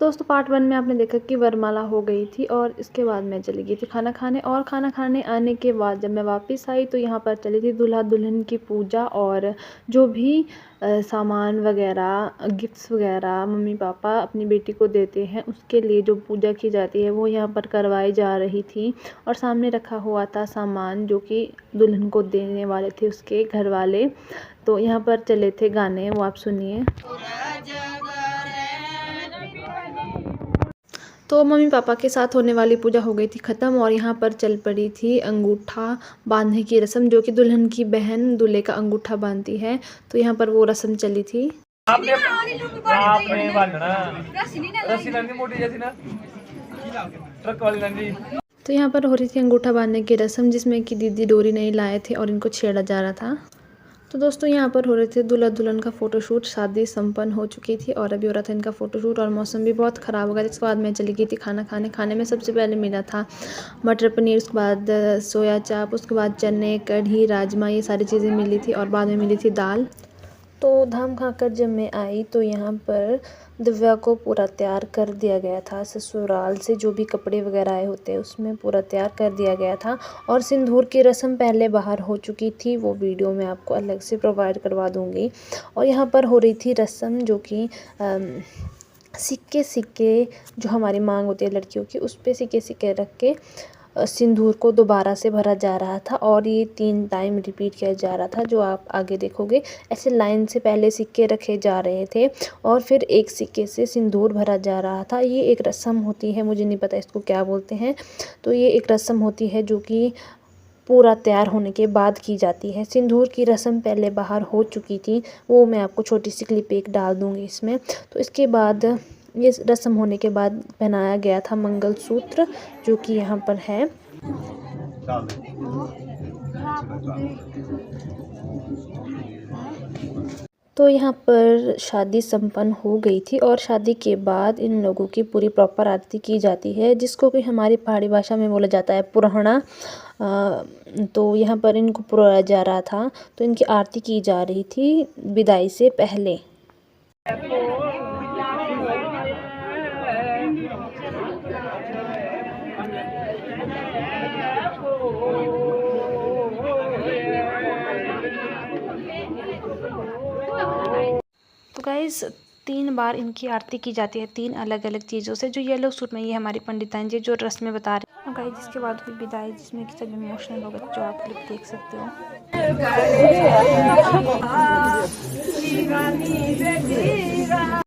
दोस्तों पार्ट 1 में आपने देखा कि वरमाला हो गई थी और इसके बाद मैं चली गई थी खाना खाने। और खाना खाने आने के बाद जब मैं वापस आई तो यहाँ पर चली थी दूल्हा दुल्हन की पूजा। और जो भी सामान वगैरह गिफ्ट्स वगैरह मम्मी पापा अपनी बेटी को देते हैं उसके लिए जो पूजा की जाती है वो यहाँ पर करवाई जा रही थी। और सामने रखा हुआ था सामान जो कि दुल्हन को देने वाले थे उसके घर वाले। तो यहाँ पर चले थे गाने, वो आप सुनिए। तो मम्मी पापा के साथ होने वाली पूजा हो गई थी ख़त्म और यहाँ पर चल पड़ी थी अंगूठा बांधने की रस्म, जो कि दुल्हन की बहन दूल्हे का अंगूठा बांधती है। तो यहाँ पर वो रस्म चली थी। तो यहाँ पर हो रही थी अंगूठा बांधने की रस्म, जिसमें कि दीदी डोरी नहीं लाए थे और इनको छेड़ा जा रहा था। तो दोस्तों यहाँ पर हो रहे थे दूल्हा दुल्हन का फ़ोटोशूट। शादी संपन्न हो चुकी थी और अभी हो रहा था इनका फ़ोटोशूट और मौसम भी बहुत ख़राब हो गया। इसके बाद मैं चली गई थी खाना खाने। खाने में सबसे पहले मिला था मटर पनीर, उसके बाद सोया चाप, उसके बाद चने, कढ़ी, राजमा, ये सारी चीज़ें मिली थी और बाद में मिली थी दाल। तो धाम खाकर जब मैं आई तो यहाँ पर दिव्या को पूरा तैयार कर दिया गया था। ससुराल से जो भी कपड़े वगैरह आए होते हैं उसमें पूरा तैयार कर दिया गया था। और सिंदूर की रस्म पहले बाहर हो चुकी थी, वो वीडियो मैं आपको अलग से प्रोवाइड करवा दूँगी। और यहाँ पर हो रही थी रस्म जो कि सिक्के जो हमारी मांग होती है लड़कियों की, उस पर सिक्के रख के सिंदूर को दोबारा से भरा जा रहा था। और ये 3 टाइम रिपीट किया जा रहा था, जो आप आगे देखोगे। ऐसे लाइन से पहले सिक्के रखे जा रहे थे और फिर एक सिक्के से सिंदूर भरा जा रहा था। ये एक रस्म होती है, मुझे नहीं पता इसको क्या बोलते हैं। तो ये एक रस्म होती है जो कि पूरा तैयार होने के बाद की जाती है। सिंदूर की रस्म पहले बाहर हो चुकी थी, वो मैं आपको छोटी सी क्लिप एक डाल दूँगी इसमें। तो इसके बाद ये रस्म होने के बाद पहनाया गया था मंगलसूत्र, जो कि यहाँ पर है। तो यहाँ पर शादी संपन्न हो गई थी और शादी के बाद इन लोगों की पूरी प्रॉपर आरती की जाती है, जिसको कि हमारी पहाड़ी भाषा में बोला जाता है पुराना। तो यहाँ पर इनको पुराया जा रहा था, तो इनकी आरती की जा रही थी विदाई से पहले। तो गाइस 3 बार इनकी आरती की जाती है 3 अलग अलग चीज़ों से। जो येलो सूट में ये हमारी पंडिताइन जी जो रस्में बता रहे हैं। और गाइस जिसके बाद हुई विदाई, जिसमें कि सब इमोशनल हो गए, जो आप क्लिप देख सकते हो।